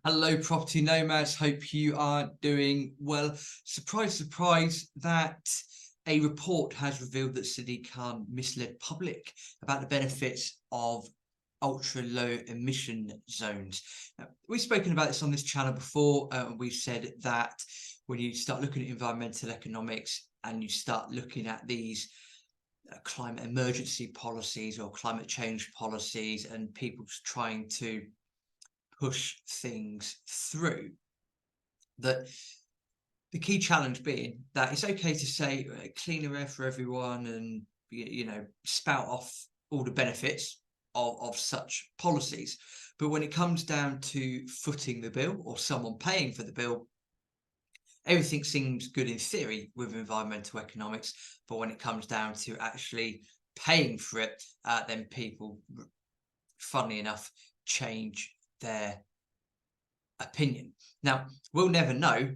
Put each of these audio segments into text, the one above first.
Hello, property nomads. Hope you are doing well. Surprise, surprise, that a report has revealed that Sadiq Khan misled public about the benefits of ultra low emission zones. Now, we've spoken about this on this channel before. We've said that when you start looking at environmental economics and you start looking at these climate emergency policies or climate change policies and people trying to push things through, that the key challenge being that it's okay to say cleaner air for everyone and spout off all the benefits of such policies, but when it comes down to footing the bill or someone paying for the bill, everything seems good in theory with environmental economics, but when it comes down to actually paying for it, then people, funnily enough, change their opinion. Now, we'll never know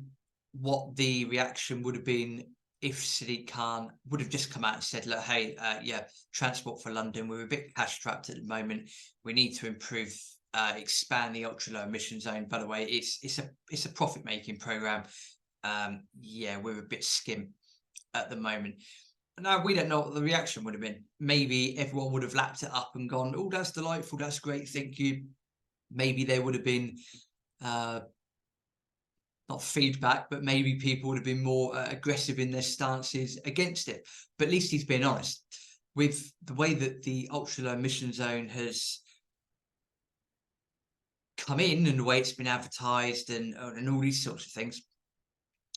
what the reaction would have been if Sadiq Khan would have just come out and said, look, hey, Transport for London, we're a bit cash strapped at the moment. We need to improve, expand the ultra low emission zone. By the way, it's a profit making program. We're a bit skim at the moment. Now, we don't know what the reaction would have been. Maybe everyone would have lapped it up and gone, oh, that's delightful, that's great, thank you. Maybe there would have been not feedback, but maybe people would have been more aggressive in their stances against it. But at least he's been honest. With the way that the ultra low emission zone has come in and the way it's been advertised and all these sorts of things,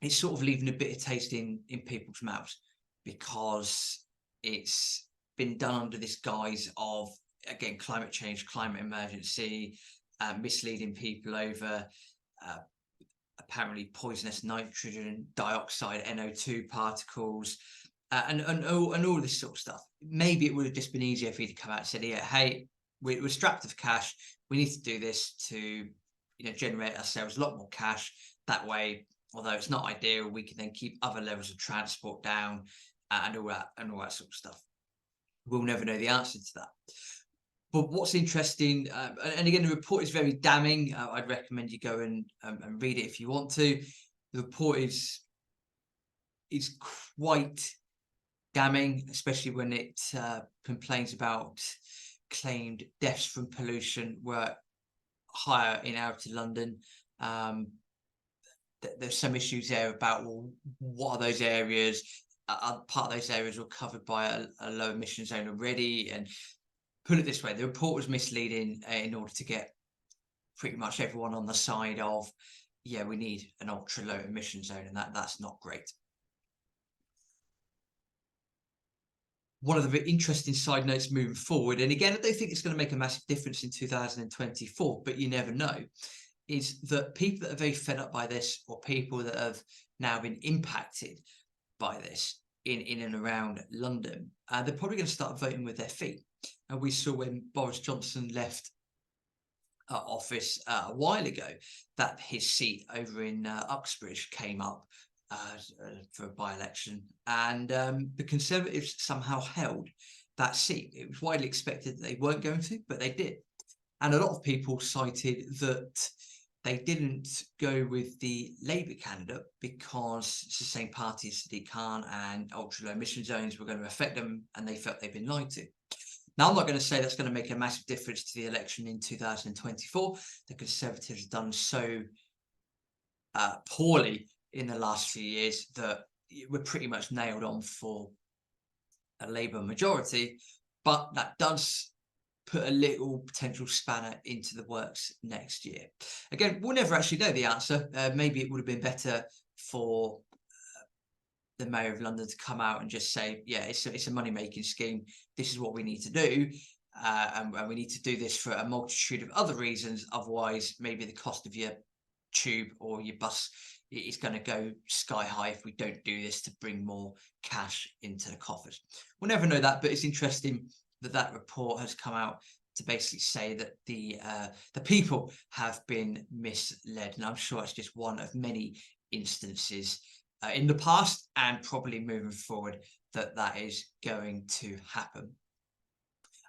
it's sort of leaving a bitter taste in people's mouths, because it's been done under this guise of, again, climate change, climate emergency, misleading people over apparently poisonous nitrogen dioxide, NO2 particles, and all this sort of stuff. Maybe it would have just been easier if he'd come out and said, yeah, hey, we're strapped with cash. We need to do this to generate ourselves a lot more cash. That way, although it's not ideal, we can then keep other levels of transport down and all that sort of stuff. We'll never know the answer to that. But what's interesting, and again, the report is very damning. I'd recommend you go and read it if you want to. The report is quite damning, especially when it complains about claimed deaths from pollution were higher in outer London. There's some issues there about, well, what are those areas? Part of those areas were covered by a low emission zone already, and put it this way, the report was misleading in order to get pretty much everyone on the side of, yeah, we need an ultra low emission zone, and that's not great. One of the interesting side notes moving forward, and again, I don't think it's going to make a massive difference in 2024, but you never know, is that people that are very fed up by this, or people that have now been impacted by this in and around London, they're probably going to start voting with their feet. And we saw when Boris Johnson left office a while ago that his seat over in Uxbridge came up for a by-election, and the Conservatives somehow held that seat. It was widely expected that they weren't going to, but they did. And a lot of people cited that they didn't go with the Labour candidate because it's the same party as Sadiq Khan, and ultra low emission zones were going to affect them, and they felt they'd been lied to. Now, I'm not going to say that's going to make a massive difference to the election in 2024. The Conservatives have done so poorly in the last few years that we're pretty much nailed on for a Labour majority, but that does put a little potential spanner into the works next year. Again, we'll never actually know the answer. Maybe it would have been better for the Mayor of London to come out and just say, yeah, it's a money-making scheme. This is what we need to do. And we need to do this for a multitude of other reasons. Otherwise, maybe the cost of your tube or your bus is going to go sky high if we don't do this to bring more cash into the coffers. We'll never know that, but it's interesting that report has come out to basically say that the people have been misled. And I'm sure it's just one of many instances in the past, and probably moving forward, that is going to happen.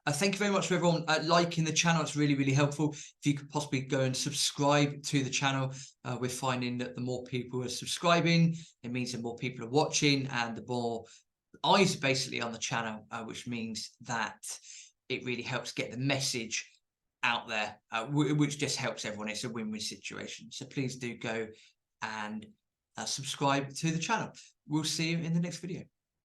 Thank you very much for everyone liking the channel. It's really, really helpful. If you could possibly go and subscribe to the channel, we're finding that the more people are subscribing, it means that more people are watching, and the more eyes basically on the channel, which means that it really helps get the message out there, which just helps everyone. It's a win-win situation. So please do go and subscribe to the channel. We'll see you in the next video.